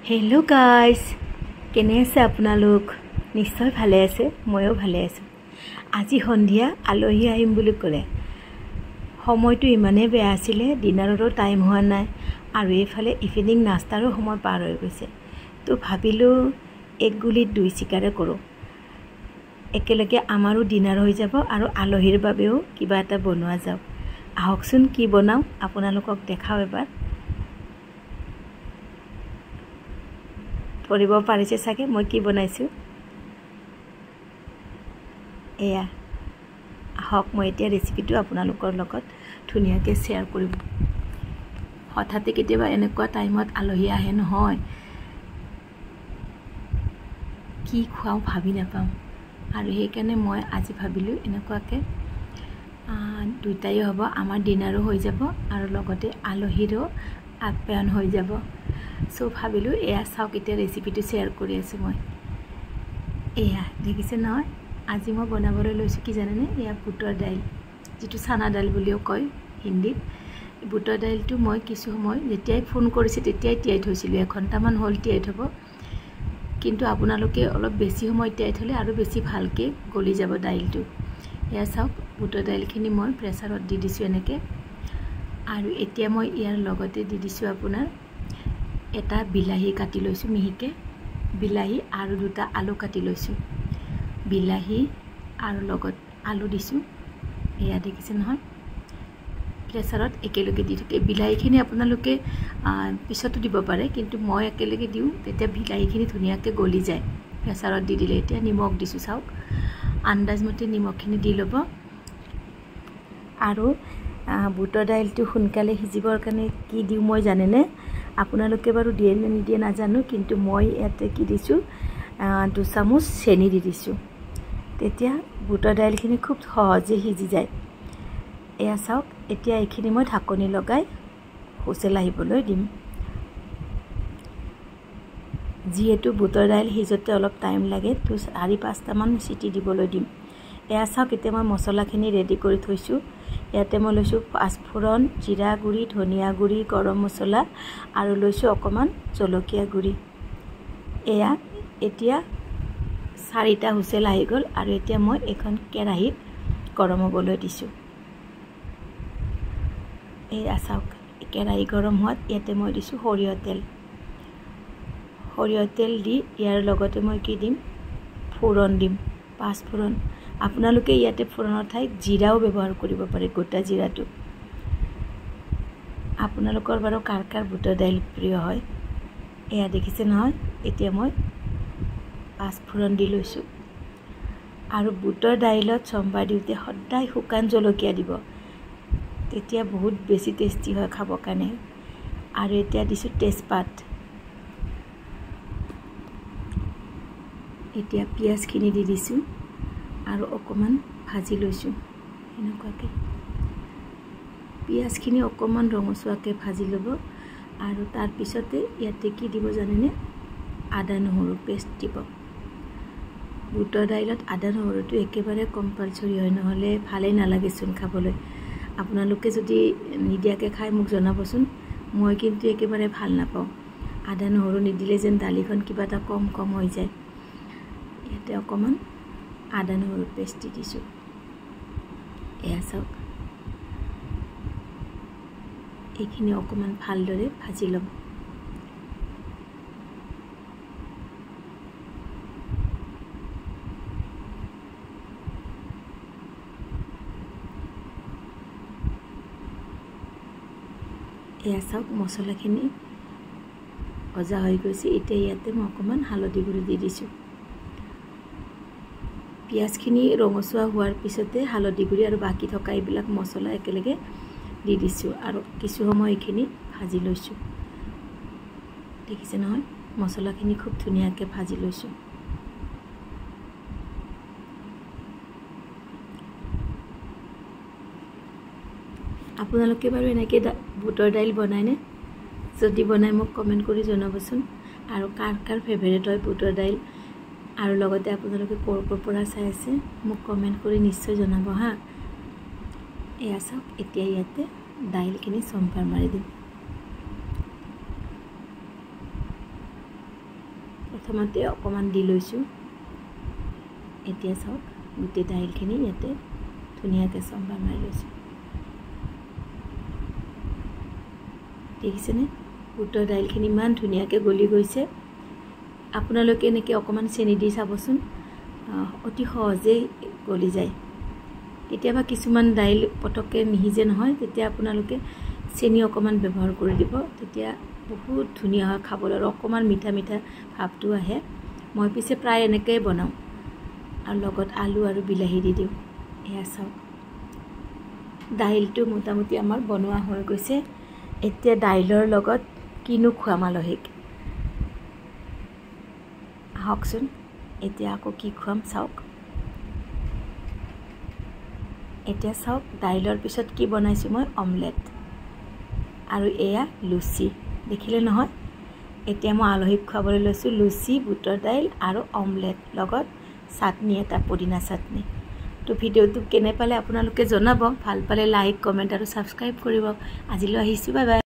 Hello' guys, কেনে আছে আপোনালোক? নিশ্চয় ভালে আছে, ময়ো ভালে আছোঁ। আজি সন্ধিয়া আলহী আহিম বুলি ক'লে। সময়টো ইমানেই বেয়া আছিলে, ডিনাৰৰো টাইম হোৱা নাই আৰু এইফালে ইভিনিং নাস্তাৰো সময় পাৰ হৈ গৈছে। তো ভাবিলোঁ এক গুলিত দুই চিকাৰে কৰোঁ। একেলগে আমাৰো ডিনাৰ হৈ যাব আৰু আলহীৰ বাবেও কিবা এটা বনোৱা যাওক। আহকচোন কি বনাওঁ আপোনালোকক দেখাওঁ এবাৰ। ধৰিব পাৰিছে চাগে মই কি বনাইছোঁ। এয়া আহক, মই এতিয়া ৰেচিপিটো আপোনালোকৰ লগত ধুনীয়াকৈ শ্বেয়াৰ কৰিম। হঠাতে কেতিয়াবা এনেকুৱা টাইমত আলহী আহে নহয়, কি খুৱাওঁ ভাবি নাপাওঁ আৰু সেইকাৰণে মই আজি ভাবিলোঁ এনেকুৱাকৈ দুইটাই হ'ব, আমাৰ ডিনাৰো হৈ যাব আৰু লগতে আলহীৰো আপ্যায়ন হৈ যাব। চ' ভাবিলোঁ এয়া চাওক, এতিয়া ৰেচিপিটো শ্বেয়াৰ কৰি আছোঁ মই। এয়া দেখিছে নহয়, আজি মই বনাবলৈ লৈছোঁ কি জানেনে? এয়া বুটৰ দাইল, যিটো চানা দাইল বুলিও কয় হিন্দীত। বুটৰ দাইলটো মই কিছু সময় যেতিয়াই ফোন কৰিছে তেতিয়াই তিয়াই থৈছিলোঁ, এঘণ্টামান হ'ল তিয়াই থ'ব। কিন্তু আপোনালোকে অলপ বেছি সময় তিয়াই থ'লে আৰু বেছি ভালকৈ গলি যাব দাইলটো। এয়া চাওক, বুটৰ দাইলখিনি মই প্ৰেছাৰত দি দিছোঁ এনেকৈ। আৰু এতিয়া মই ইয়াৰ লগতে দি দিছোঁ আপোনাৰ এটা বিলাহী কাটি লৈছোঁ মিহিকৈ, বিলাহী আৰু দুটা আলু কাটি লৈছোঁ। বিলাহী আৰু লগত আলু দিছোঁ। এয়া দেখিছে নহয়, প্ৰেছাৰত একেলগে দি থাকে। বিলাহীখিনি আপোনালোকে পিছতো দিব পাৰে, কিন্তু মই একেলগে দিওঁ, তেতিয়া বিলাহীখিনি ধুনীয়াকৈ গলি যায় প্ৰেছাৰত দি দিলে। এতিয়া নিমখ দিছোঁ, চাওক আন্দাজমতে নিমখখিনি দি ল'ব। আৰু বুটৰ দাইলটো সোনকালে সিজিবৰ কাৰণে কি দিওঁ মই জানেনে? আপোনালোকে বাৰু দিয়ে নে নিদিয়ে নাজানো, কিন্তু মই ইয়াতে কি দিছোঁ, 2 চামুচ চেনি দি দিছোঁ। তেতিয়া বুটৰ দাইলখিনি খুব সহজে সিজি যায়। এয়া চাওক, এতিয়া এইখিনি মই ঢাকনি লগাই হুইচেল আহিবলৈ দিম। যিহেতু বুটৰ দাইল সিজোতে অলপ টাইম লাগে, তো 4-5টামান চিটি দিবলৈ দিম। এয়া চাওক, এতিয়া মই মছলাখিনি ৰেডি কৰি থৈছোঁ। ইয়াতে মই লৈছোঁ পাঁচফোৰণ, জিৰা গুড়ি, ধনিয়া গুড়ি, গৰম মছলা আৰু লৈছোঁ অকণমান জলকীয়া গুড়ি। এয়া এতিয়া 4টা হুইচেল আহি গ'ল আৰু এতিয়া মই এখন কেৰাহীত গৰম হ'বলৈ দিছোঁ। এয়া চাওক, কেৰাহী গৰম হোৱাত ইয়াতে মই দিছোঁ সৰিয়হ তেল। সৰিয়হ তেল দি ইয়াৰ লগতে মই কি দিম, ফোৰণ দিম, পাঁচফোৰণ। আপোনালোকে ইয়াতে ফোৰণৰ ঠাইত জিৰাও ব্যৱহাৰ কৰিব পাৰে, গোটা জিৰাটো। আপোনালোকৰ বাৰু কাৰ কাৰ বুটৰ দাইল প্ৰিয় হয়। এয়া দেখিছে নহয়, এতিয়া মই পাঁচফোৰণ দি লৈছোঁ। আৰু বুটৰ দাইলত চম্ভাৰ দিওঁতে সদায় শুকান জলকীয়া দিব, তেতিয়া বহুত বেছি টেষ্টি হয় খাবৰ কাৰণে। আৰু এতিয়া দিছোঁ তেজপাত। এতিয়া পিঁয়াজখিনি দি দিছোঁ আৰু অকণমান ভাজি লৈছোঁ এনেকুৱাকৈ। পিঁয়াজখিনি অকণমান ৰঙচুৱাকৈ ভাজি ল'ব আৰু তাৰপিছতে ইয়াতে কি দিব জানেনে? আদা নহৰু পেষ্ট দিব। বুটৰ দাইলত আদা নহৰুটো একেবাৰে কম্পালচৰি হয়, নহ'লে ভালেই নালাগেচোন খাবলৈ। আপোনালোকে যদি নিদিয়াকৈ খাই মোক জনাবচোন, মই কিন্তু একেবাৰে ভাল নাপাওঁ। আদা নহৰু নিদিলে যেন দালিখন কিবা এটা কম কম হৈ যায়। ইয়াতে অকণমান আদা নহৰু পেষ্ট দি দিছোঁ। এয়া চাওক, এইখিনি অকণমান ভালদৰে ভাজি ল'ম। এয়া চাওক, মছলাখিনি ভজা হৈ গৈছে। এতিয়া ইয়াতে মই অকণমান হালধি গুড়ি দি দিছোঁ। পিঁয়াজখিনি ৰঙচুৱা হোৱাৰ পিছতে হালধি গুড়ি আৰু বাকী থকা এইবিলাক মছলা একেলগে দি দিছোঁ আৰু কিছু সময় এইখিনি ভাজি লৈছোঁ। দেখিছে নহয়, মছলাখিনি খুব ধুনীয়াকৈ ভাজি লৈছোঁ। আপোনালোকে বাৰু এনেকৈ বুটৰ দাইল বনায়নে? যদি বনাই মোক কমেণ্ট কৰি জনাবচোন। আৰু কাৰ কাৰ ফেভাৰেট হয় বুটৰ দাইল, আৰু লগতে আপোনালোকে ক'ৰ পৰা চাই আছে মোক কমেণ্ট কৰি নিশ্চয় জনাব হা। এয়া চাওক, এতিয়া ইয়াতে দাইলখিনি চম্ভাৰ মাৰি দিম। প্ৰথমতে অকণমান দি লৈছোঁ এতিয়া চাওক গোটেই দাইলখিনি ইয়াতে ধুনীয়াকৈ চম্ভাৰ মাৰি লৈছোঁ দেখিছেনে বুটৰ দাইলখিনি ইমান ধুনীয়াকৈ গলি গৈছে আপোনালোকে এনেকৈ অকণমান চেনি দি চাবচোন অতি সহজেই গলি যায় কেতিয়াবা কিছুমান দাইল পটককৈ নিহিজে নহয় তেতিয়া আপোনালোকে চেনি অকণমান ব্যৱহাৰ কৰি দিব তেতিয়া বহুত ধুনীয়া হয় খাবলৈ আৰু অকণমান মিঠা মিঠা ভাৱটো আহে মই পিছে প্ৰায় এনেকৈয়ে বনাওঁ আৰু লগত আলু আৰু বিলাহী দি দিওঁ এয়া চাওক দাইলটো মোটামুটি আমাৰ বনোৱা হৈ গৈছে এতিয়া দাইলৰ লগত কিনো খুৱাম আলহীক আহকচোন এতিয়া আকৌ কি খুৱাম চাওক এতিয়া চাওক দাইলৰ পিছত কি বনাইছোঁ মই অমলেট আৰু এয়া লুচি দেখিলে নহয় এতিয়া মই আলহীক খুৱাবলৈ লৈছোঁ লুচি বুটৰ দাইল আৰু অমলেট লগত চাটনি এটা পুদিনা চাটনি তো ভিডিঅ'টো কেনে পালে আপোনালোকে জনাব ভাল পালে লাইক কমেণ্ট আৰু ছাবস্ক্ৰাইব কৰিব আজিলৈ আহিছোঁ বাই বাই